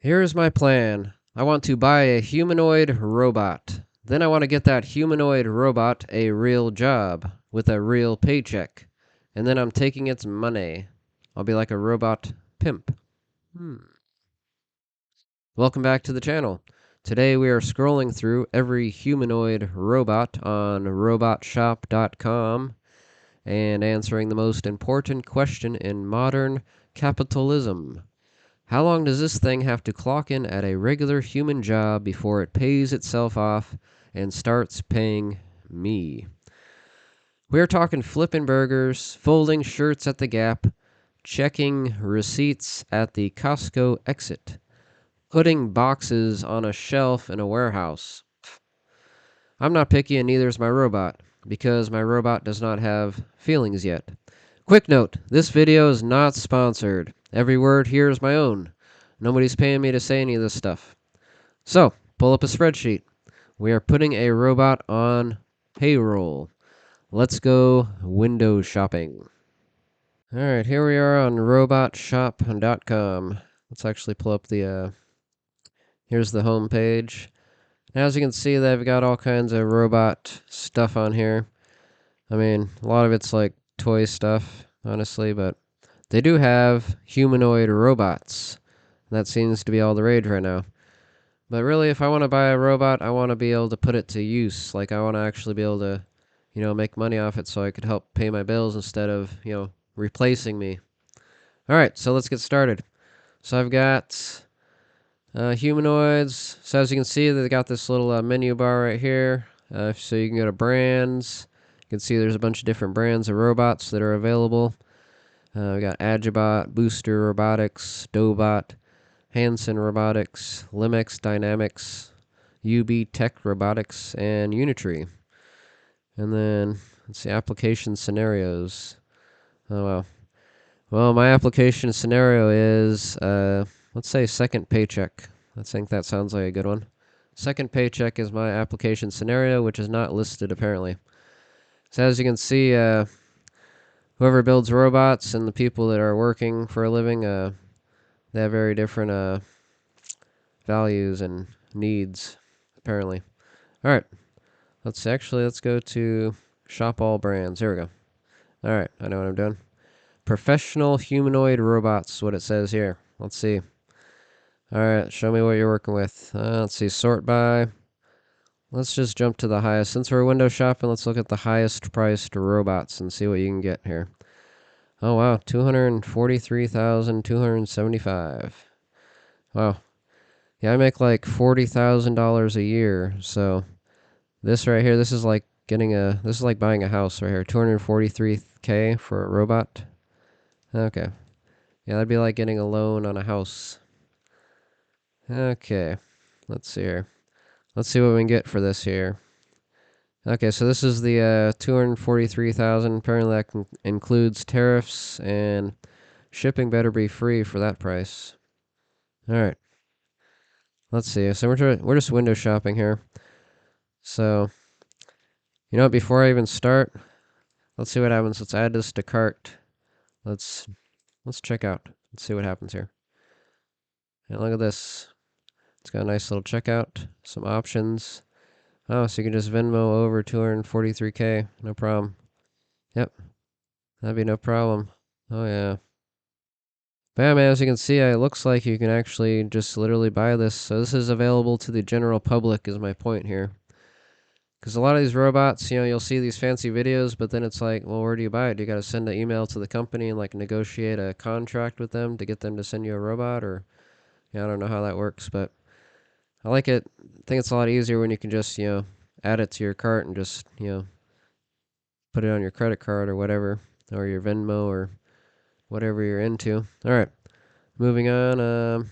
Here's my plan. I want to buy a humanoid robot. Then I want to get that humanoid robot a real job with a real paycheck. And then I'm taking its money. I'll be like a robot pimp. Welcome back to the channel. Today we are scrolling through every humanoid robot on RobotShop.com and answering the most important question in modern capitalism. How long does this thing have to clock in at a regular human job before it pays itself off and starts paying me? We're talking flipping burgers, folding shirts at the Gap, checking receipts at the Costco exit, putting boxes on a shelf in a warehouse. I'm not picky and neither is my robot, because my robot does not have feelings yet. Quick note, this video is not sponsored. Every word here is my own. Nobody's paying me to say any of this stuff. So, pull up a spreadsheet. We are putting a robot on payroll. Let's go window shopping. Alright, here we are on robotshop.com. Let's actually pull up the, here's the home page. Now, as you can see, they've got all kinds of robot stuff on here. I mean, a lot of it's like toy stuff, honestly, but they do have humanoid robots. That seems to be all the rage right now. But really, if I want to buy a robot, I want to be able to put it to use. Like, I want to actually be able to, make money off it so I could help pay my bills instead of, replacing me. Alright, so let's get started. So I've got humanoids. So as you can see, they got this little menu bar right here. So you can go to brands. You can see there's a bunch of different brands of robots that are available. We got Agibot, Booster Robotics, Dobot, Hanson Robotics, Limex Dynamics, UB Tech Robotics, and Unitree. And then, let's see, application scenarios. Oh, wow. Well, my application scenario is, let's say second paycheck. I think that sounds like a good one. Second paycheck is my application scenario, which is not listed apparently. So as you can see, whoever builds robots and the people that are working for a living, they have very different values and needs, apparently. Alright, let's go to shop all brands. Here we go. Alright, I know what I'm doing. Professional humanoid robots is what it says here. Let's see. Alright, show me what you're working with. Let's see, sort by. Let's just jump to the highest. Since we're window shopping, let's look at the highest priced robots and see what you can get here. Oh wow, 243,275. Wow. Yeah, I make like $40,000 a year. So this right here, this is like buying a house right here. 243K for a robot. Okay. Yeah, that'd be like getting a loan on a house. Okay. Let's see here. Let's see what we can get for this here. Okay, so this is the 243,000. Apparently that includes tariffs, and shipping better be free for that price. All right. Let's see. So we're just window shopping here. So, before I even start, let's see what happens. Let's add this to cart. Let's check out. Let's see what happens here. And look at this. It's got a nice little checkout, some options. Oh, so you can just Venmo over 243K. No problem. Yep. That'd be no problem. Oh, yeah. But yeah, man, as you can see, it looks like you can actually just literally buy this. So this is available to the general public is my point here. Because a lot of these robots, you'll see these fancy videos, but then it's like, well, where do you buy it? Do you got to send an email to the company and like negotiate a contract with them to get them to send you a robot? Or, I don't know how that works, but I like it. I think it's a lot easier when you can just, add it to your cart and just, put it on your credit card or whatever, or your Venmo or whatever you're into. All right, moving on.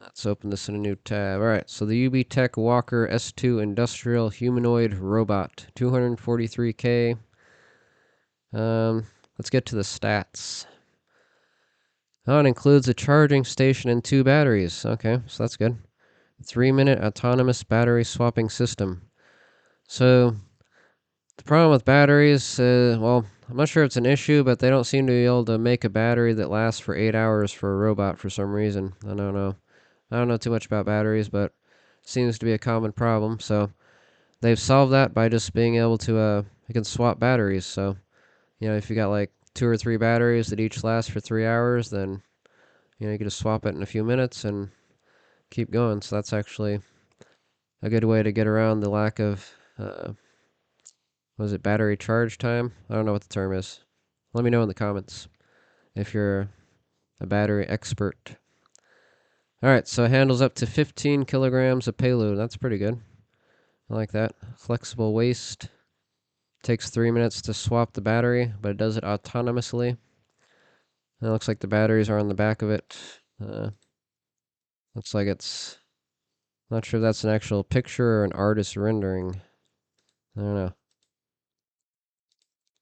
Let's open this in a new tab. All right, so the UB Tech Walker S2 Industrial Humanoid Robot, 243K. Let's get to the stats. Oh, it includes a charging station and 2 batteries. Okay, so that's good. 3-minute autonomous battery swapping system. So the problem with batteries, well, I'm not sure it's an issue, but they don't seem to be able to make a battery that lasts for 8 hours for a robot for some reason. I don't know. I don't know too much about batteries, but it seems to be a common problem. So they've solved that by just being able to you can swap batteries. So, if you got like 2 or 3 batteries that each last for 3 hours, then you can just swap it in a few minutes and keep going. So that's actually a good way to get around the lack of was it battery charge time? I don't know what the term is. Let me know in the comments if you're a battery expert. All right, so it handles up to 15 kilograms of payload. That's pretty good. I like that. Flexible waist. Takes 3 minutes to swap the battery, but it does it autonomously. And it looks like the batteries are on the back of it. Looks like it's... Not sure if that's an actual picture or an artist rendering. I don't know.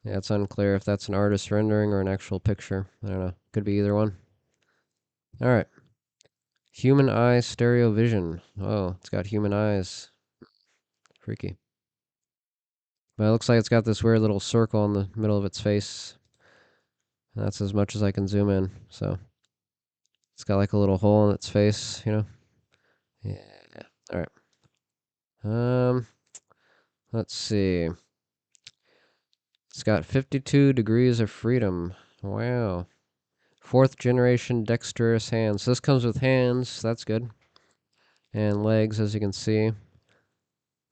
Yeah, it's unclear if that's an artist rendering or an actual picture. I don't know. Could be either one. All right. Human eye stereo vision. Oh, it's got human eyes. Freaky. But it looks like it's got this weird little circle in the middle of its face. That's as much as I can zoom in. So it's got like a little hole in its face. Yeah. All right. Let's see. It's got 52 degrees of freedom. Wow. 4th generation dexterous hands. So this comes with hands. So that's good. And legs, as you can see.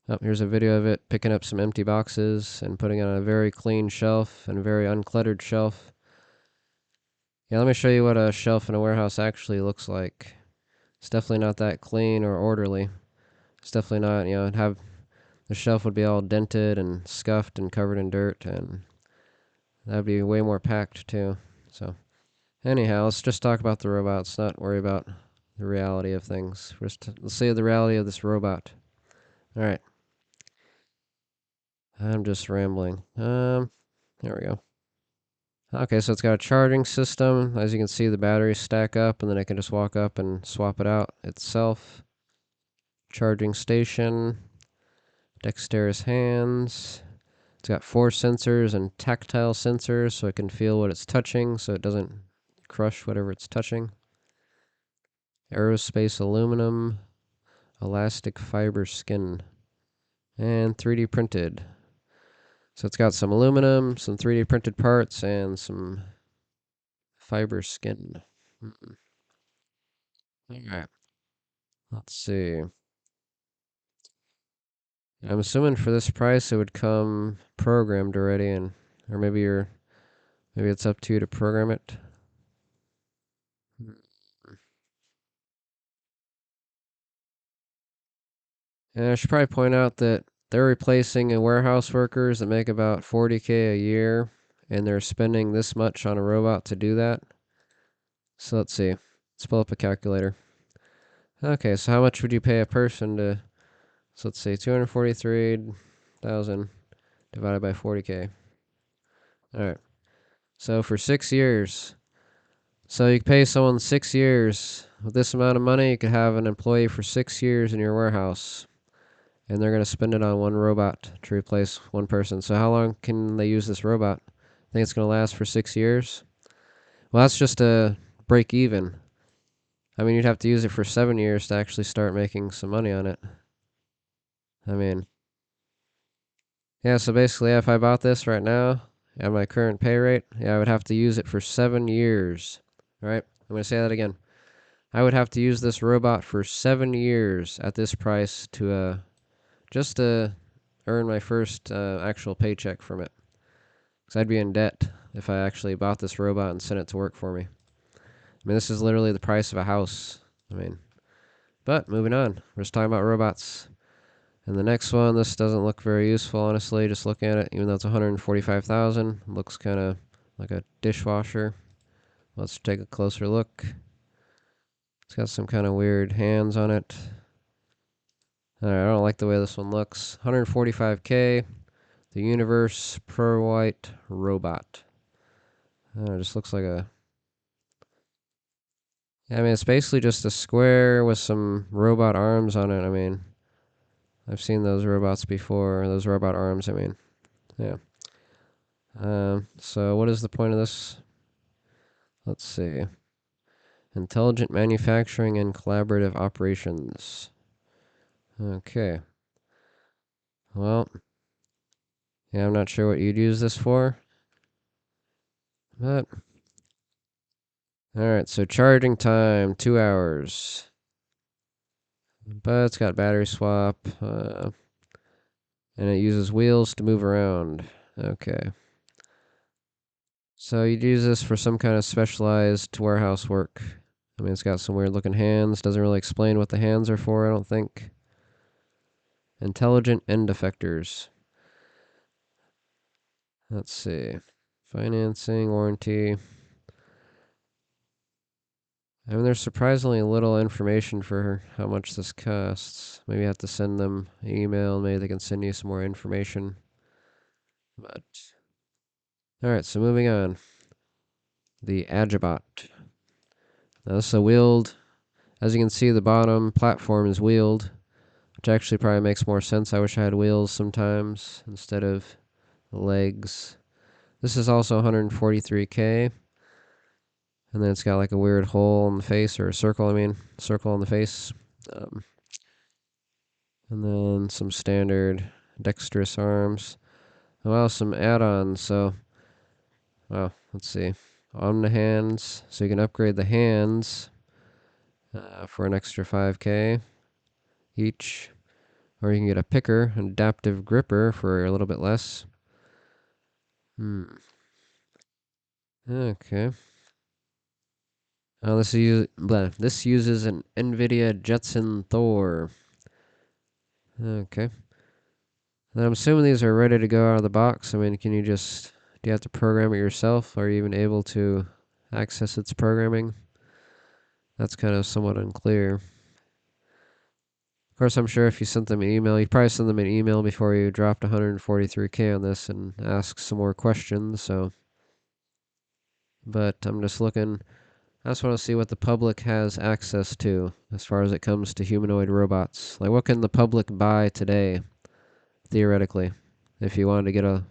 Oh, here's a video of it picking up some empty boxes and putting it on a very clean shelf and a very uncluttered shelf. Yeah, let me show you what a shelf in a warehouse actually looks like. It's definitely not that clean or orderly. It's definitely not, it'd have the shelf would be all dented and scuffed and covered in dirt, and that'd be way more packed too. So, anyhow, let's just talk about the robots, not worry about the reality of things. Let's see the reality of this robot. All right. I'm just rambling. There we go. Okay, so it's got a charging system. As you can see, the batteries stack up, and then I can just walk up and swap it out itself. Charging station. Dexterous hands. It's got 4 sensors and tactile sensors, so it can feel what it's touching, so it doesn't crush whatever it's touching. Aerospace aluminum. Elastic fiber skin. And 3D printed. So it's got some aluminum, some 3D printed parts, and some fiber skin. Alright, let's see. I'm assuming for this price it would come programmed already, or maybe it's up to you to program it. And I should probably point out that they're replacing warehouse workers that make about 40K a year, and they're spending this much on a robot to do that. So let's see. Let's pull up a calculator. Okay, so how much would you pay a person to... So let's see, 243,000 divided by 40K. Alright. So for 6 years... So you pay someone 6 years. With this amount of money, you could have an employee for 6 years in your warehouse. And they're going to spend it on one robot to replace one person. So how long can they use this robot? I think it's going to last for 6 years. Well, that's just a break even. I mean, you'd have to use it for 7 years to actually start making some money on it. I mean, yeah, so basically, if I bought this right now at my current pay rate, I would have to use it for 7 years. All right? I'm going to say that again. I would have to use this robot for 7 years at this price to just to earn my first actual paycheck from it. Because I'd be in debt if I actually bought this robot and sent it to work for me. I mean, this is literally the price of a house. I mean, but moving on. We're just talking about robots. And the next one, this doesn't look very useful, honestly, just looking at it, even though it's 145,000. Looks kind of like a dishwasher. Let's take a closer look. It's got some kind of weird hands on it. Alright, I don't like the way this one looks. 145K. The Universe Pro White Robot. It just looks like a... I mean, it's basically just a square with some robot arms on it. I mean, I've seen those robots before. Those robot arms, I mean. Yeah. So what is the point of this? Let's see. Intelligent manufacturing and collaborative operations. Okay. Well, yeah, I'm not sure what you'd use this for, but all right. So charging time 2 hours, but it's got battery swap, and it uses wheels to move around. Okay. So you'd use this for some kind of specialized warehouse work. I mean, it's got some weird looking hands. Doesn't really explain what the hands are for, I don't think. Intelligent end effectors. Let's see. Financing, warranty. I mean, there's surprisingly little information for how much this costs. Maybe you have to send them an email. Maybe they can send you some more information. But all right, so moving on. The Agibot. Now this is a wheeled. As you can see, the bottom platform is wheeled, which actually probably makes more sense. I wish I had wheels sometimes instead of legs. This is also 143K. And then it's got like a weird hole in the face, or a circle, circle in the face. Um, and then some standard dexterous arms. Well, some add-ons. So, well, let's see. On the hands. So you can upgrade the hands for an extra 5K each. Or you can get a picker, an adaptive gripper for a little bit less. Okay. This uses an NVIDIA Jetson Thor. Okay. And I'm assuming these are ready to go out of the box. I mean, do you have to program it yourself? Are you even able to access its programming? That's kind of somewhat unclear. Of course, I'm sure if you sent them an email, you probably sent them an email before you dropped 143K on this and asked some more questions. But I'm just looking. I just want to see what the public has access to as far as it comes to humanoid robots. Like, what can the public buy today, theoretically, if you wanted to get a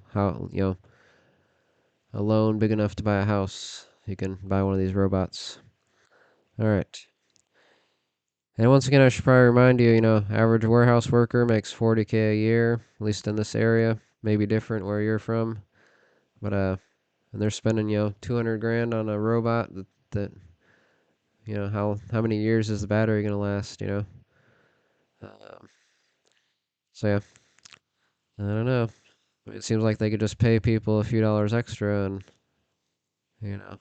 loan big enough to buy a house, you can buy one of these robots. All right. And once again, I should probably remind you, average warehouse worker makes 40K a year, at least in this area. Maybe different where you're from, but and they're spending 200 grand on a robot that how many years is the battery gonna last? Um, so yeah, I don't know. It seems like they could just pay people a few dollars extra, and you know,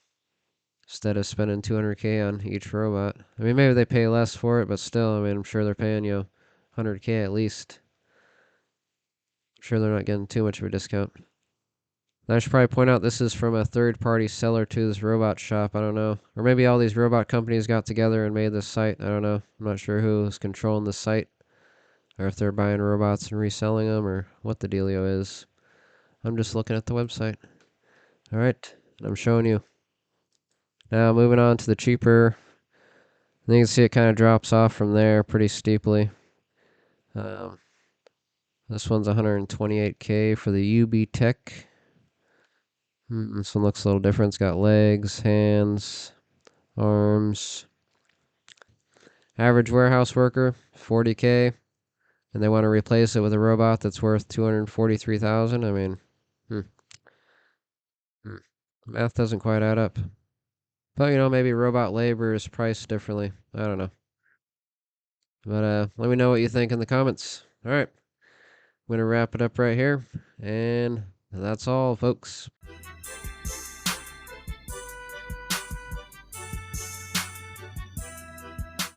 instead of spending 200K on each robot. I mean, maybe they pay less for it, but still, I mean, I'm sure they're paying 100K at least. I'm sure they're not getting too much of a discount. I should probably point out this is from a third-party seller to this robot shop. I don't know, or maybe all these robot companies got together and made this site. I don't know. I'm not sure who's controlling this site, or if they're buying robots and reselling them, or what the dealio is. I'm just looking at the website. All right, I'm showing you. Now moving on to the cheaper. You can see it kind of drops off from there pretty steeply. Um, this one's 128K for the UB Tech. This one looks a little different. It's got legs, hands, arms. Average warehouse worker, 40K, and they want to replace it with a robot that's worth 243,000. I mean, hmm, hmm. Math doesn't quite add up. But maybe robot labor is priced differently. I don't know. But let me know what you think in the comments. All right, I'm gonna wrap it up right here, and that's all, folks.